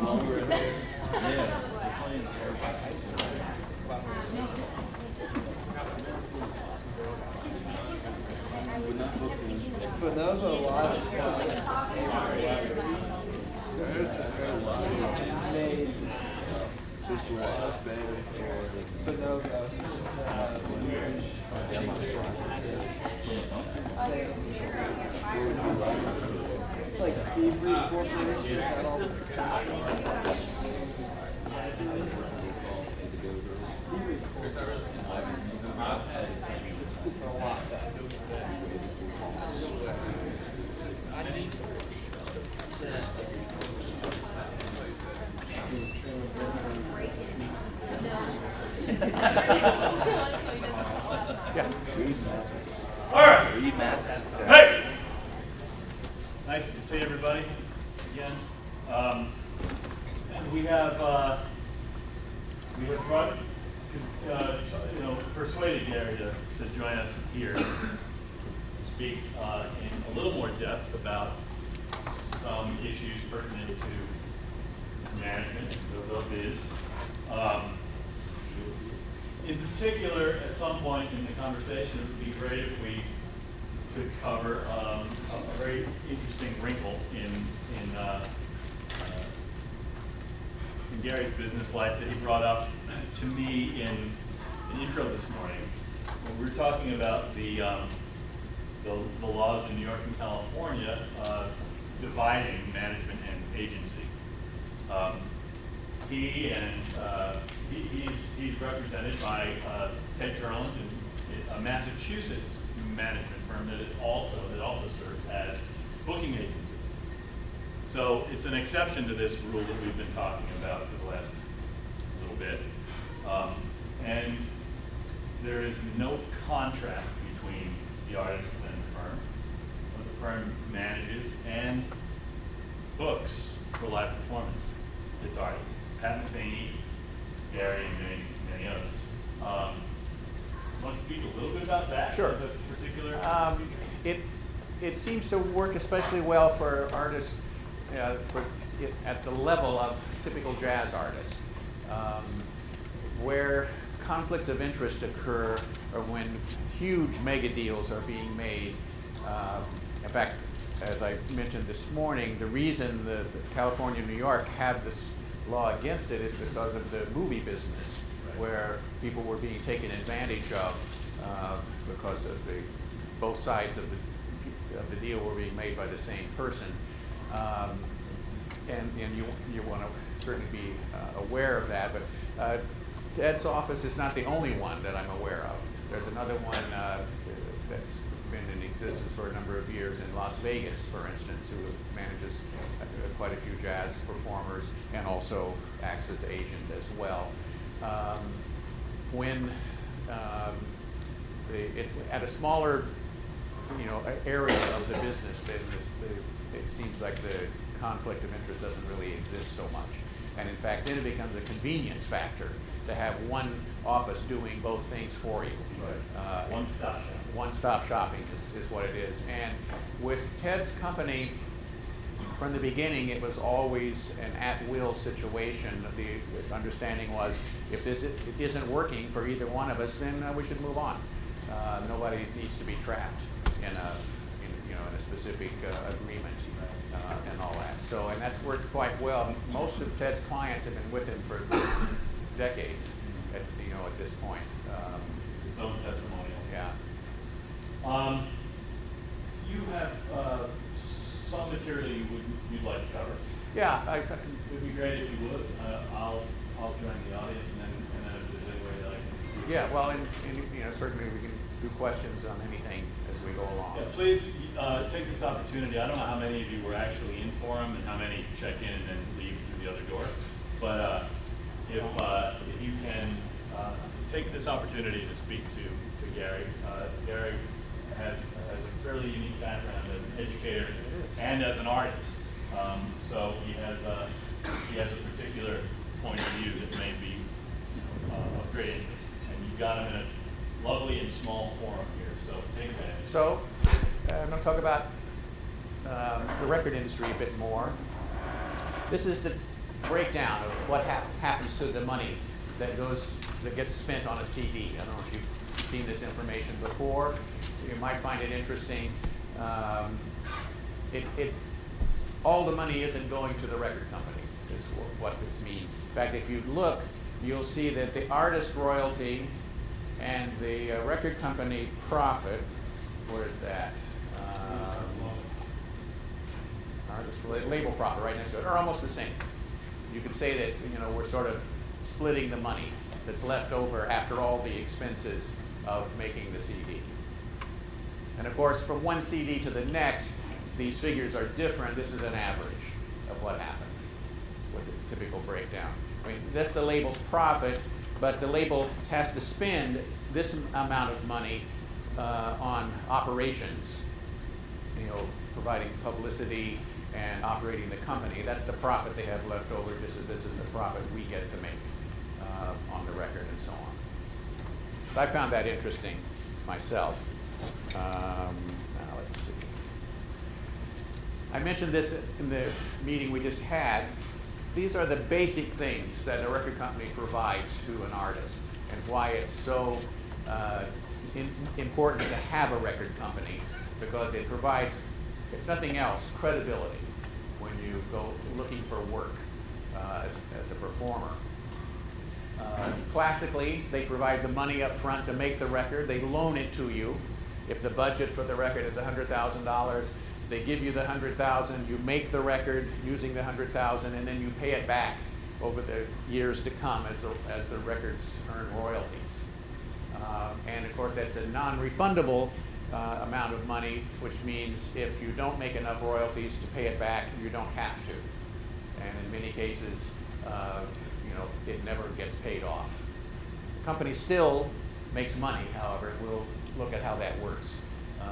But those are a lot of made just a lot better for Bonobo. It's like Beaver Corporation got all the it's a lot. Yeah. All right. Hey. Nice to see everybody again. We have persuaded Gary to join us here to speak in a little more depth about some issues pertinent to management and the biz. In particular, at some point in the conversation, it would be great if we could cover a very interesting wrinkle in Gary's business life that he brought up to me in an intro this morning. When we were talking about the laws in New York and California dividing management and agency. He's represented by Ted Kurland, a Massachusetts management firm that also serves as booking agency. So it's an exception to this rule that we've been talking about for the last little bit, and there is no contract between the artists and the firm. What the firm manages and books for live performance its artists. Pat Metheny, Gary, and many others. Want to speak a little bit about that? Sure. The particular. It seems to work especially well for artists at the level of typical jazz artists, where conflicts of interest occur or when huge mega deals are being made. In fact, as I mentioned this morning, the reason the California and New York have this law against it is because of the movie business, where people were being taken advantage of because of both sides of the deal were being made by the same person. And you want to certainly be aware of that. But Ted's office is not the only one that I'm aware of. There's another one that's been in existence for a number of years in Las Vegas, for instance, who manages quite a few jazz performers and also acts as agent as well. When it's at a smaller area of the business, then it seems like the conflict of interest doesn't really exist so much. And in fact, then it becomes a convenience factor to have one office doing both things for you. Right. One-stop shopping. One-stop shopping is what it is. And with Ted's company, from the beginning, it was always an at-will situation. His understanding was, if this isn't working for either one of us, then we should move on. Nobody needs to be trapped in a specific agreement and all that. So, and that's worked quite well. Most of Ted's clients have been with him for decades. At this point. His own testimonial. Yeah. You have some material you'd like to cover. Yeah, it'd be great if you would. I'll join the audience, and then if there's any way that I can. Yeah, well, and certainly we can do questions on anything as we go along. Yeah, please take this opportunity. I don't know how many of you were actually in forum and how many check in and then leave through the other door, but if you can take this opportunity to speak to Gary. Gary has a fairly unique background as an educator and as an artist. So he has a particular point of view that may be of great interest. And you've got him in a lovely and small forum here, so take advantage. So I'm going to talk about the record industry a bit more. This is the breakdown of what happens to the money that gets spent on a CD. I don't know if you've seen this information before. You might find it interesting. All the money isn't going to the record company, is what this means. In fact, if you look, you'll see that the artist royalty and the record company profit, where is that? Artist label profit right next to it, are almost the same. You could say that, you know, we're sort of splitting the money that's left over after all the expenses of making the CD. And of course, from one CD to the next, these figures are different. This is an average of what happens with a typical breakdown. I mean, that's the label's profit, but the label has to spend this amount of money on operations, you know, providing publicity and operating the company. That's the profit they have left over, just as this is the profit we get to make on the record and so on. So I found that interesting myself. Now let's see. I mentioned this in the meeting we just had. These are the basic things that a record company provides to an artist, and why it's so important to have a record company, because it provides, if nothing else, credibility when you go looking for work as a performer. Classically, they provide the money up front to make the record. They loan it to you. If the budget for the record is $100,000, they give you the $100,000. You make the record using the $100,000, and then you pay it back over the years to come as the records earn royalties. And of course, that's a non-refundable amount of money, which means if you don't make enough royalties to pay it back, you don't have to. And in many cases, you know, it never gets paid off. The company still makes money, however. We'll look at how that works in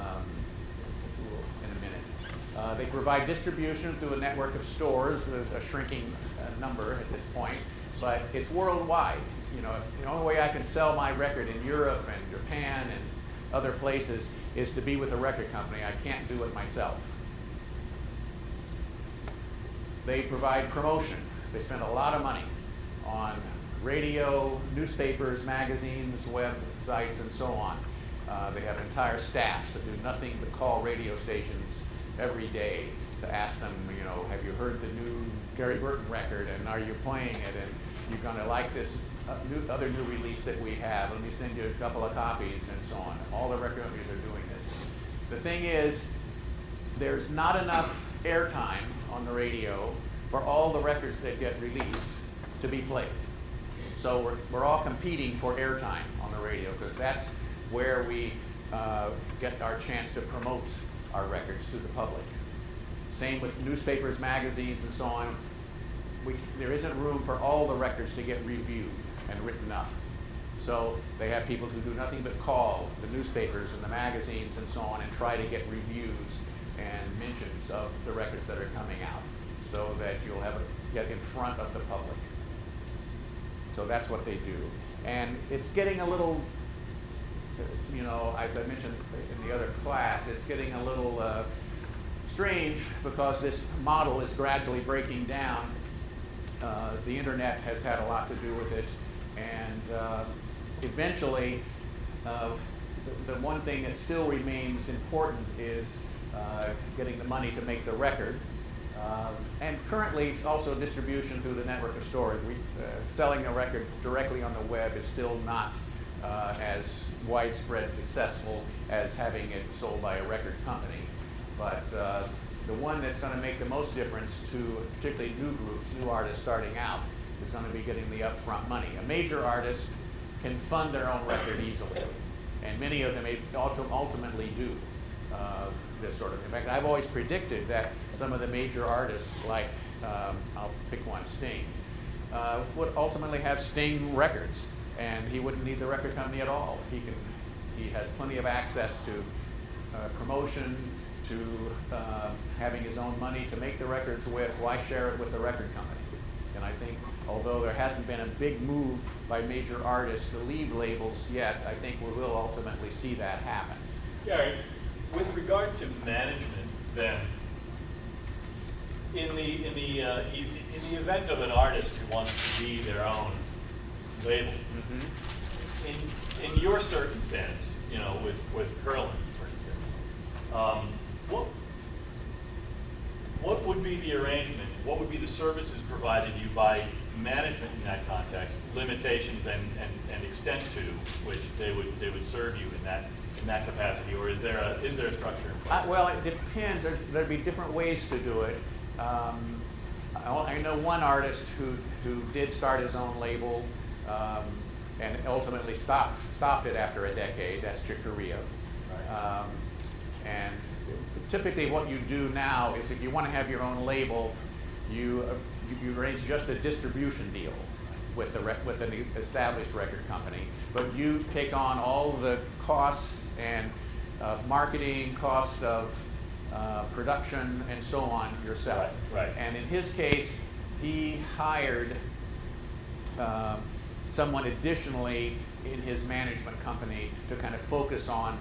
a minute. They provide distribution through a network of stores. There's a shrinking number at this point, but it's worldwide. You know, the only way I can sell my record in Europe and Japan and other places is to be with a record company. I can't do it myself. They provide promotion. They spend a lot of money on radio, newspapers, magazines, websites, and so on. They have entire staffs that do nothing but call radio stations every day to ask them, you know, have you heard the new Gary Burton record, and are you playing it, and you're going to like this other new release that we have. Let me send you a couple of copies, and so on. All the record companies are doing this. The thing is, there's not enough airtime on the radio for all the records that get released to be played. So we're all competing for airtime on the radio, because that's where we get our chance to promote our records to the public. Same with newspapers, magazines, and so on. There isn't room for all the records to get reviewed and written up. So they have people who do nothing but call the newspapers and the magazines and so on and try to get reviews and mentions of the records that are coming out, so that you'll get in front of the public. So that's what they do. And it's getting a little, you know, as I mentioned in the other class, it's getting a little strange, because this model is gradually breaking down. The internet has had a lot to do with it, and eventually the one thing that still remains important is getting the money to make the record. And currently also distribution through the network of stores. Selling a record directly on the web is still not as widespread successful as having it sold by a record company. But the one that's going to make the most difference to particularly new groups, new artists starting out, is going to be getting the upfront money. A major artist can fund their own record easily, and many of them ultimately do this sort of thing. In fact, I've always predicted that some of the major artists, like, I'll pick one, Sting, would ultimately have Sting records, and he wouldn't need the record company at all. He has plenty of access to promotion, to having his own money to make the records with. Why share it with the record company? And I think, although there hasn't been a big move by major artists to leave labels yet, I think we will ultimately see that happen. Yeah, with regard to management, then, in the event of an artist who wants to be their own label, in your circumstance, you know, with Curlin, for instance, what would be the arrangement? What would be the services provided you by management in that context? Limitations and extent to which they would serve you in that capacity, or is there a structure in place? Well, it depends. There'd be different ways to do it. I know one artist who did start his own label and ultimately stopped it after a decade. That's Chick Corea. Right. And typically what you do now is if you want to have your own label, you arrange just a distribution deal with an established record company, but you take on all the costs and marketing, costs of production, and so on yourself. Right. And in his case, he hired someone additionally in his management company to kind of focus on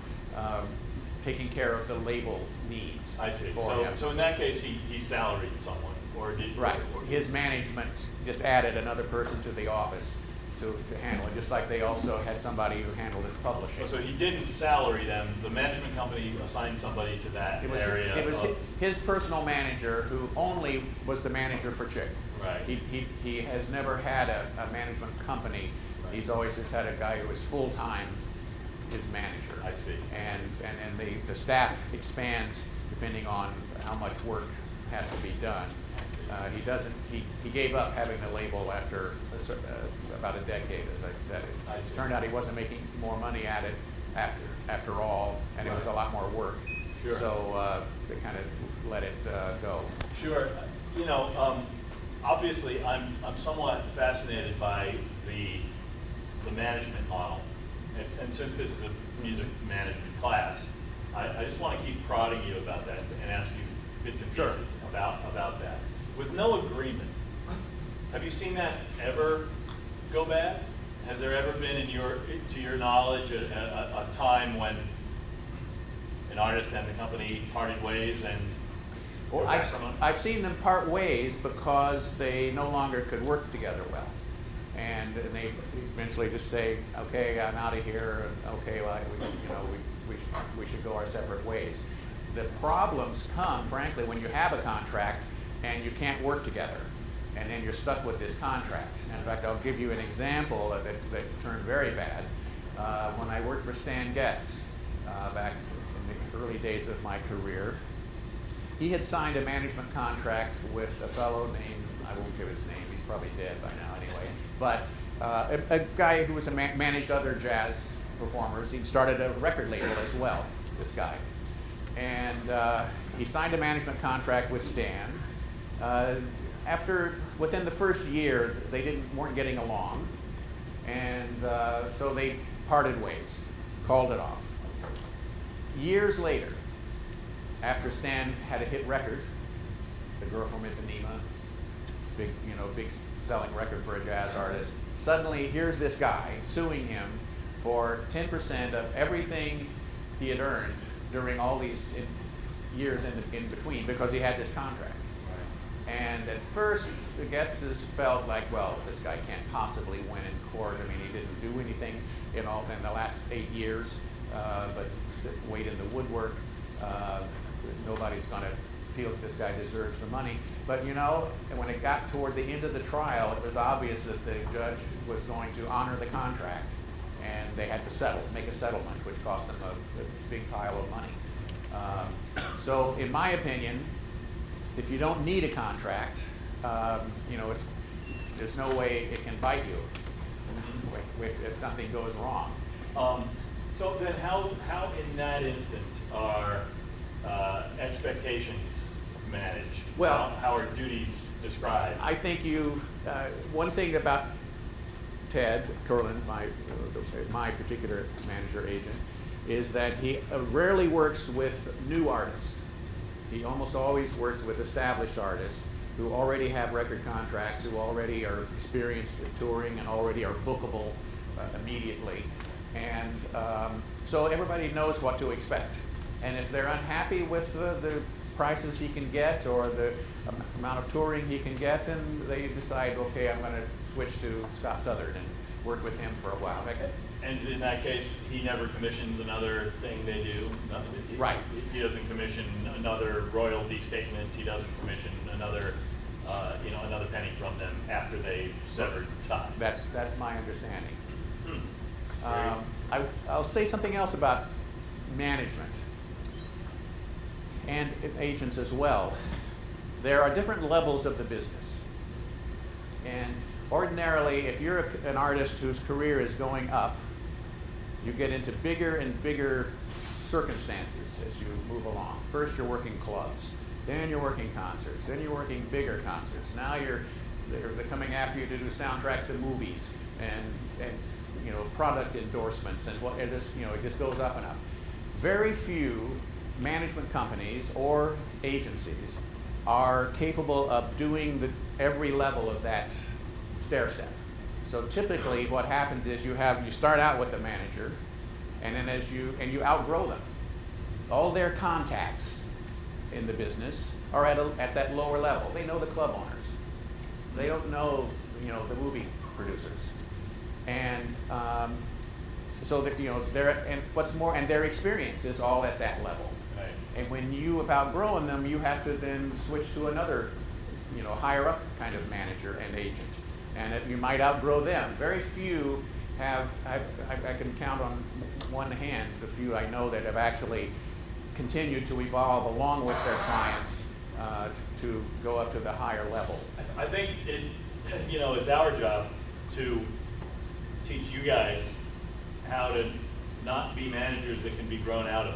taking care of the label needs. I see. For him. So in that case, he salaried someone, or did Right. or His management just added another person to the office to handle it, just like they also had somebody who handled his publishing. So he didn't salary them. The management company assigned somebody to that area. It was his personal manager who only was the manager for Chick. Right. He has never had a management company. Right. He's always just had a guy who was full-time his manager. I see. And the staff expands depending on how much work has to be done. He gave up having the label after about a decade, as I said. It turned out he wasn't making more money at it after all, and it was a lot more work. Sure. So they kind of let it go. Sure. You know, obviously, I'm somewhat fascinated by the management model, and since this is a music management class, I just want to keep prodding you about that and ask you bits and pieces about that. With no agreement, have you seen that ever go bad? Has there ever been, to your knowledge, a time when an artist and the company parted ways and Well, I've seen them part ways because they no longer could work together well, and they eventually just say, "Okay, I'm out of here." And, okay, well, we should go our separate ways. The problems come, frankly, when you have a contract and you can't work together, and then you're stuck with this contract. And in fact, I'll give you an example that turned very bad. When I worked for Stan Getz back in the early days of my career, he had signed a management contract with a fellow named, I won't give his name, he's probably dead by now anyway, but a guy who was managed other jazz performers. He'd started a record label as well, this guy. And he signed a management contract with Stan. Within the first year, they weren't getting along, and so they parted ways, called it off. Years later, after Stan had a hit record, The Girl from Ipanema, big selling record for a jazz artist, suddenly here's this guy suing him for 10% of everything he had earned during all these years in between because he had this contract. Right. And at first, the Getzes felt like, well, this guy can't possibly win in court. I mean, he didn't do anything in the last 8 years, but wait in the woodwork. Nobody's going to feel that this guy deserves the money. But when it got toward the end of the trial, it was obvious that the judge was going to honor the contract, and they had to make a settlement, which cost them a big pile of money. So in my opinion, if you don't need a contract, there's no way it can bite you if something goes wrong. So then how in that instance are expectations managed? Well, how are duties described? I think one thing about Ted Curlin, my particular manager agent, is that he rarely works with new artists. He almost always works with established artists who already have record contracts, who already are experienced at touring and already are bookable immediately. And so everybody knows what to expect. And if they're unhappy with the prices he can get or the amount of touring he can get, then they decide, okay, I'm going to switch to Scott Southern and work with him for a while. And in that case, he never commissions another thing they do. Right. He doesn't commission another royalty statement. He doesn't commission another, another penny from them after they've severed ties. That's my understanding. I'll say something else about management and agents as well. There are different levels of the business. And ordinarily, if you're an artist whose career is going up, you get into bigger and bigger circumstances as you move along. First, you're working clubs. Then you're working concerts. Then you're working bigger concerts. Now they're coming after you to do soundtracks to movies and product endorsements and it just goes up and up. Very few management companies or agencies are capable of doing every level of that stair step. So typically what happens is you start out with a manager, and then you outgrow them. All their contacts in the business are at that lower level. They know the club owners. They don't know the movie producers. And so that their experience is all at that level. Right. And when you have outgrown them, you have to then switch to another, higher up kind of manager and agent. And you might outgrow them. Very few have, I can count on one hand the few I know that have actually continued to evolve along with their clients to go up to the higher level. I think it's our job to teach you guys how to not be managers that can be grown out of.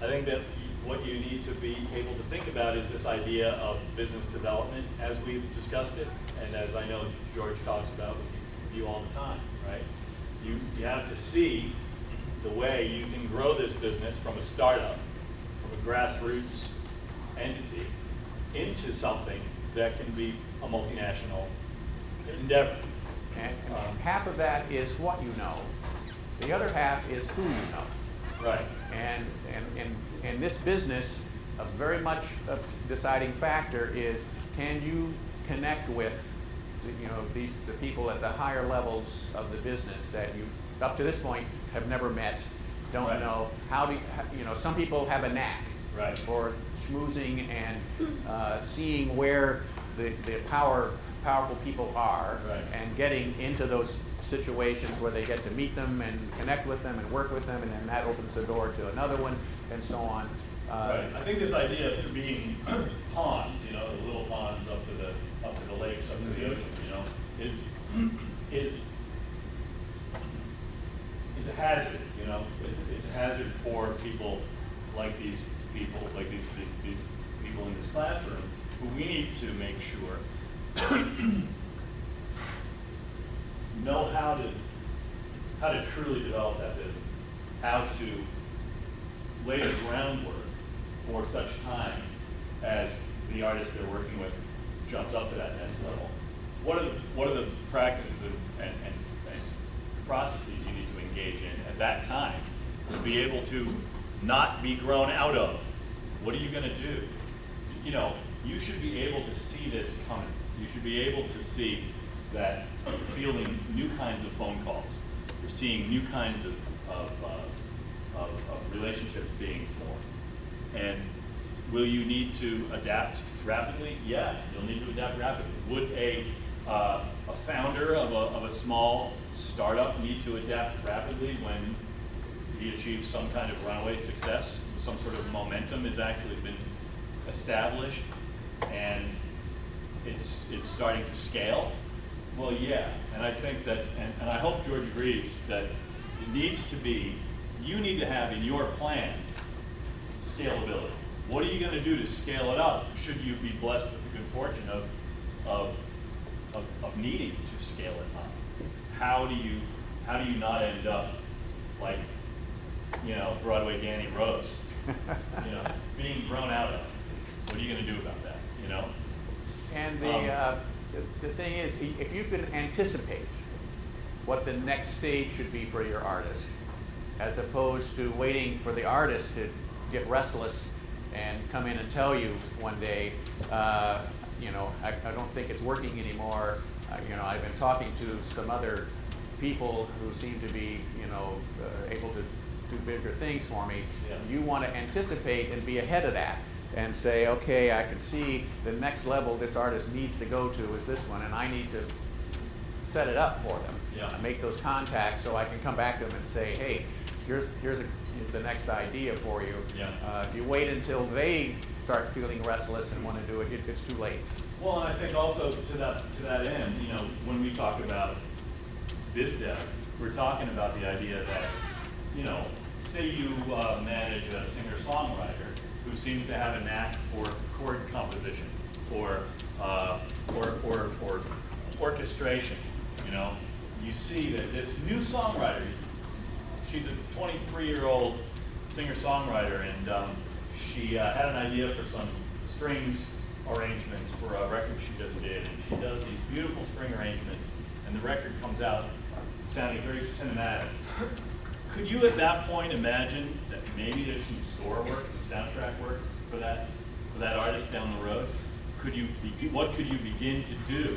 I think that what you need to be able to think about is this idea of business development as we've discussed it, and as I know George talks about with you all the time, right? You have to see the way you can grow this business from a startup, from a grassroots entity, into something that can be a multinational endeavor. And half of that is what you know. The other half is who you know. Right. And this business, a very much a deciding factor is, can you connect with the people at the higher levels of the business that you up to this point have never met, don't Right. know. Some people have a knack Right. for schmoozing and seeing where the powerful people are, Right. and getting into those situations where they get to meet them and connect with them and work with them, and then that opens the door to another one, and so on. Right. I think this idea of there being ponds, the little ponds up to the lakes, up to the oceans, is a hazard. It's a hazard for people like these people, these people in this classroom, who we need to make sure know how to truly develop that business, how to lay the groundwork for such time as the artist they're working with jumps up to that next level. What are the practices and processes you need to engage in at that time to be able to not be grown out of? What are you going to do? You should be able to see this coming. You should be able to see that you're fielding new kinds of phone calls. You're seeing new kinds of relationships being formed. And will you need to adapt rapidly? Yeah, you'll need to adapt rapidly. Would a founder of a small startup need to adapt rapidly when he achieves some kind of runaway success? Some sort of momentum has actually been established and it's starting to scale? Well, yeah, and I think that, and I hope George agrees, that it needs to be, you need to have in your plan scalability. What are you going to do to scale it up should you be blessed with the good fortune of needing to scale it up? How do you not end up like, Broadway Danny Rose, being grown out of? What are you going to do about that, And the thing is, if you can anticipate what the next stage should be for your artist, as opposed to waiting for the artist to get restless and come in and tell you one day, you know, I don't think it's working anymore. You know, I've been talking to some other people who seem to be, you know, able to do bigger things for me. Yeah. You want to anticipate and be ahead of that and say, okay, I can see the next level this artist needs to go to is this one, and I need to set it up for them. Yeah. Make those contacts so I can come back to them and say, hey, here's the next idea for you. Yeah. If you wait until they start feeling restless and want to do it, it's too late. Well, and I think also to that end, you know, when we talk about biz dev, we're talking about the idea that, you know, say you manage a singer-songwriter who seems to have a knack for chord composition or orchestration. You know, you see that this new songwriter, she's a 23-year-old singer-songwriter, and she had an idea for some strings arrangements for a record she just did, and she does these beautiful string arrangements, and the record comes out sounding very cinematic. Could you at that point imagine that maybe there's some score work, some soundtrack work for that artist down the road? What could you begin to do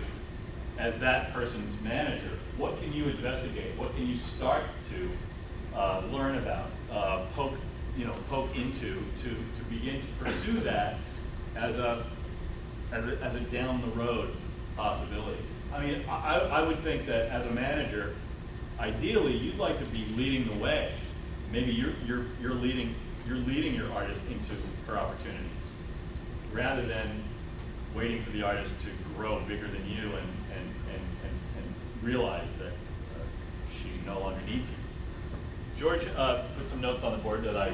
as that person's manager? What can you investigate? What can you start to learn about, poke into to begin to pursue that as a down the road possibility? I mean, I would think that as a manager, ideally you'd like to be leading the way. Maybe you're leading your artist into her opportunities, rather than waiting for the artist to grow bigger than you and realize that she no longer needs you. George put some notes on the board that I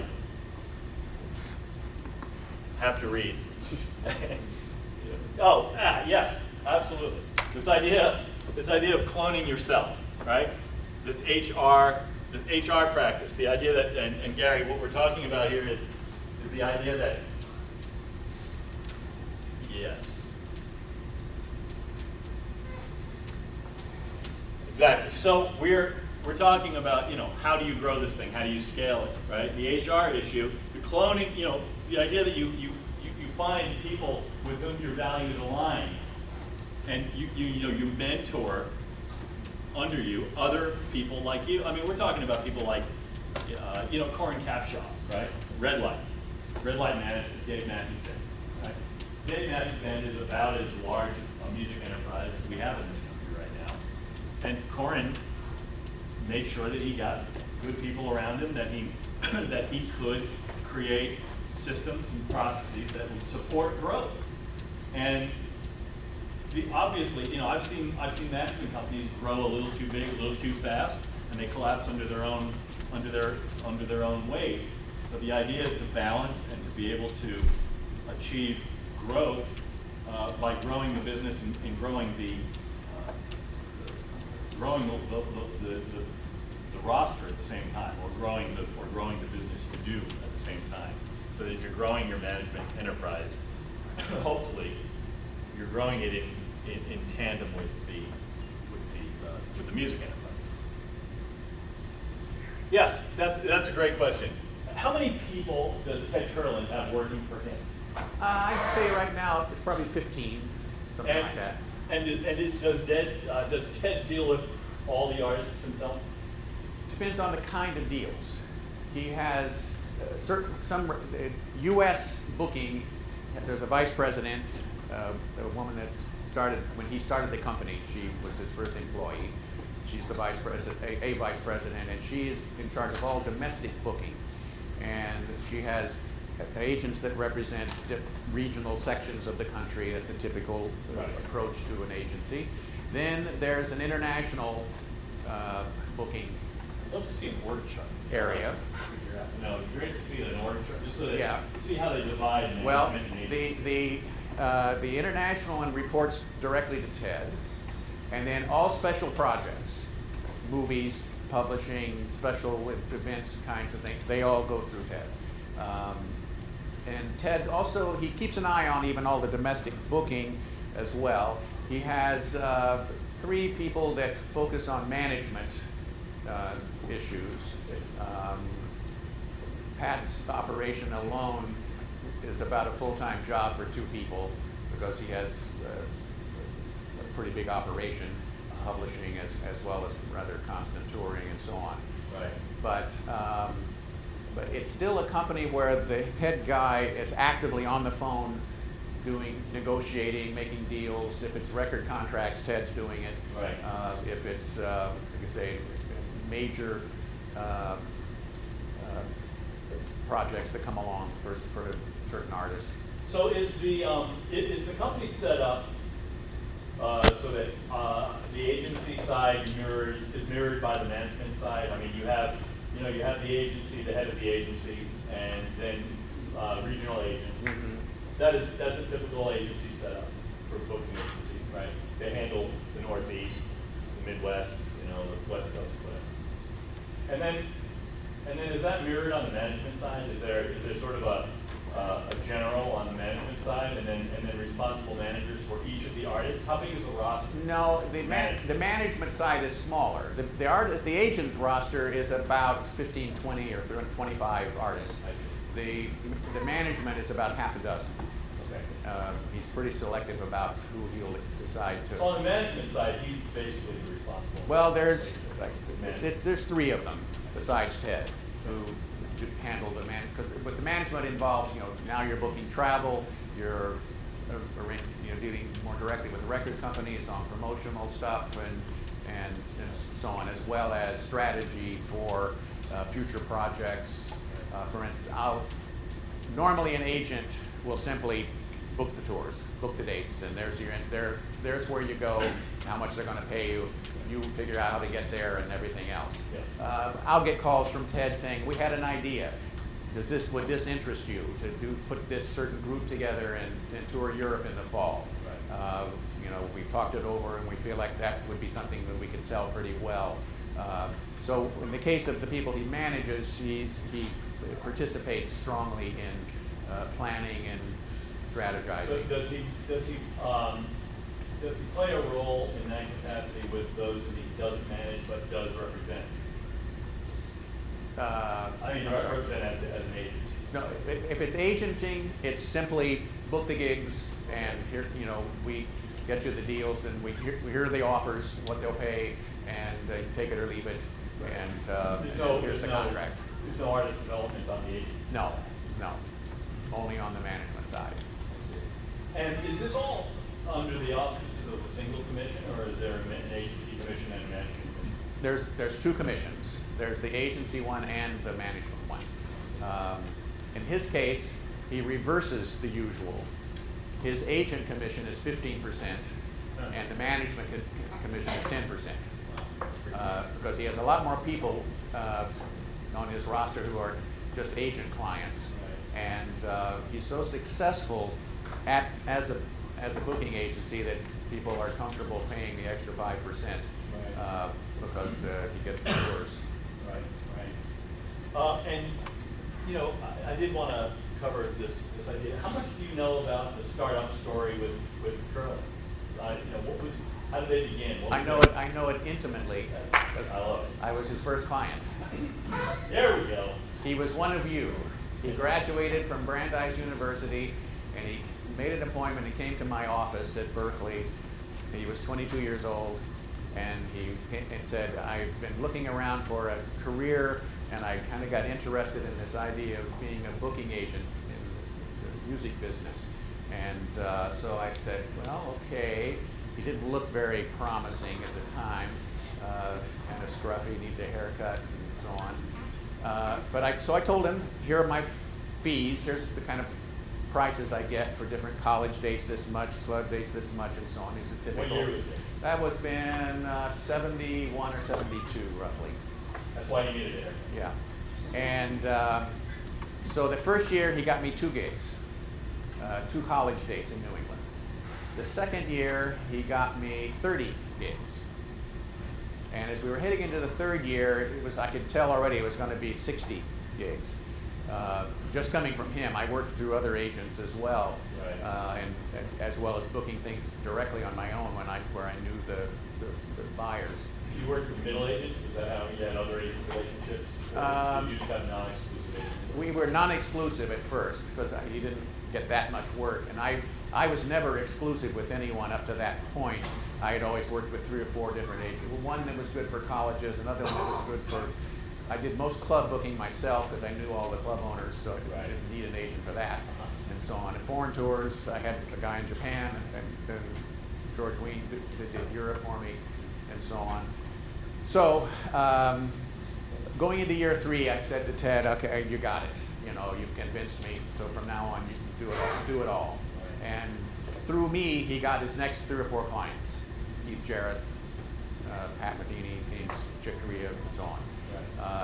have to read. Yes, absolutely. This idea of cloning yourself, right? This HR practice, the idea that, and Gary, what we're talking about here is the idea that, yes. Exactly. So we're talking about, you know, how do you grow this thing? How do you scale it, right? The HR issue, the cloning, you know, the idea that you find people with whom your values align, and you mentor under you other people like you. I mean, we're talking about people like, Corin Capshaw, right? Red Light Management, Dave Matthews Band, right? Dave Matthews Band is about as large a music enterprise as we have in this country right now. And Corin made sure that he got good people around him, that he could create systems and processes that would support growth. And obviously, you know, I've seen management companies grow a little too big, a little too fast, and they collapse under their own weight. But the idea is to balance and to be able to achieve growth by growing the business and growing the roster at the same time, or growing the business you do at the same time. So that if you're growing your management enterprise, hopefully you're growing it in tandem with the music enterprise. Yes, that's a great question. How many people does Ted Kurland have working for him? I'd say right now it's probably 15, something like that. Does Ted deal with all the artists himself? Depends on the kind of deals. He has some U.S. booking. There's a vice president, a woman that started when he started the company. She was his first employee. She's the vice president, a vice president, and she is in charge of all domestic booking. And she has agents that represent regional sections of the country. That's a typical approach to an agency. Then there's an international booking I'd love to see an org chart. area. No, it'd be great to see an org chart, just so that Yeah. see how they divide. And Well, agencies. the international one reports directly to Ted, and then all special projects, movies, publishing, special events, kinds of things, they all go through Ted. And Ted also, he keeps an eye on even all the domestic booking as well. He has 3 people that focus on management issues. Pat's operation alone is about a full-time job for 2 people because he has a pretty big operation, publishing as well as rather constant touring and so on. Right. But it's still a company where the head guy is actively on the phone negotiating, making deals. If it's record contracts, Ted's doing it. Right. If it's, like I say, major projects that come along for certain artists. So is the company set up so that the agency side is mirrored by the management side? I mean, you have the agency, the head of the agency, and then regional agents. Mm-hmm. That's a typical agency setup for booking agency, right? They handle the Northeast, the Midwest, the West Coast, whatever. And then is that mirrored on the management side? Is there sort of a general on the management side, and then responsible managers for each of the artists? How big is the roster? No, the management side is smaller. The agent roster is about 15, 20, or 25 artists. The management is about half a dozen. Okay. He's pretty selective about who he'll decide to. So on the management side, he's basically the responsible. Well, there's 3 of them besides Ted who handle the but the management involves, now you're booking travel, you're dealing more directly with record companies on promotional stuff and so on, as well as strategy for future projects. For instance, normally an agent will simply book the tours, book the dates, and there's where you go, how much they're going to pay you. You figure out how to get there and everything else. Yeah. I'll get calls from Ted saying, we had an idea. Would this interest you to put this certain group together and tour Europe in the fall? Right. We've talked it over and we feel like that would be something that we could sell pretty well. So in the case of the people he manages, he participates strongly in planning and strategizing. So does he play a role in that capacity with those that he doesn't manage but does represent? Represent as an agency. No, if it's agenting, it's simply book the gigs and here, we get you the deals and we hear the offers, what they'll pay, and take it or leave it, and here's the contract. There's no artist development on the agency side? No, only on the management side. And is this all under the auspices of a single commission, or is there an agency commission and a management commission? There's 2 commissions. There's the agency one and the management one. In his case, he reverses the usual. His agent commission is 15%, and the management commission is 10%. Because he has a lot more people on his roster who are just agent clients. And he's so successful as a booking agency that people are comfortable paying the extra 5% because he gets the tours. Right. And I did want to cover this idea. How much do you know about the startup story with curling? How did they begin? I know it intimately. I love it. I was his first client. There we go. He was one of you. He graduated from Brandeis University, and he made an appointment. He came to my office at Berkeley. He was 22 years old, and he said, I've been looking around for a career, and I kind of got interested in this idea of being a booking agent in the music business. And so I said, well, okay. He didn't look very promising at the time, kind of scruffy, needs a haircut, and so on. So I told him, here are my fees. Here's the kind of prices I get for different college dates this much, club dates this much, and so on. These are typical. What year was this? That was been 71 or 72, roughly. That's why you needed it. Yeah. And so the first year, he got me 2 gigs, 2 college dates in New England. The second year, he got me 30 gigs. And as we were heading into the third year, I could tell already it was going to be 60 gigs. Just coming from him, I worked through other agents as well, right. and as well as booking things directly on my own where I knew the buyers. You worked with middle agents? Is that how you had other agent relationships? Or did you just have non-exclusive agents? we were non-exclusive at first because he didn't get that much work, and I was never exclusive with anyone up to that point. I had always worked with 3 or 4 different agents. One that was good for colleges, another one that was good for, I did most club booking myself because I knew all the club owners, so I didn't need an agent for that, and so on. And foreign tours, I had a guy in Japan, and then George Ween did Europe for me, and so on. So, going into year 3, I said to Ted, okay, you got it. You know, you've convinced me, so from now on, you can do it all. And through me, he got his next 3 or 4 clients. Keith Jarrett, Pat Medini, James Chick Corea, and so on.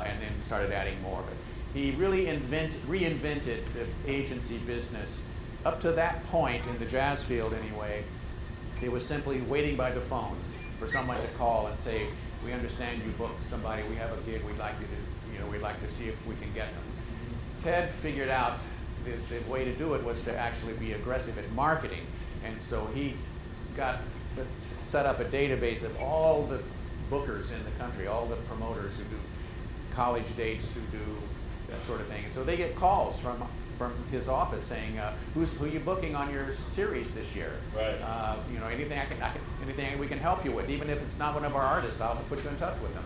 And then started adding more. But he really reinvented the agency business. Up to that point, in the jazz field anyway, it was simply waiting by the phone for someone to call and say, we understand you booked somebody, we have a gig, we'd like you to, you know, we'd like to see if we can get them. Ted figured out the way to do it was to actually be aggressive at marketing, and so he set up a database of all the bookers in the country, all the promoters who do college dates, who do that sort of thing, and so they get calls from his office saying, who are you booking on your series this year? Right. You know, anything anything we can help you with, even if it's not one of our artists, I'll put you in touch with them.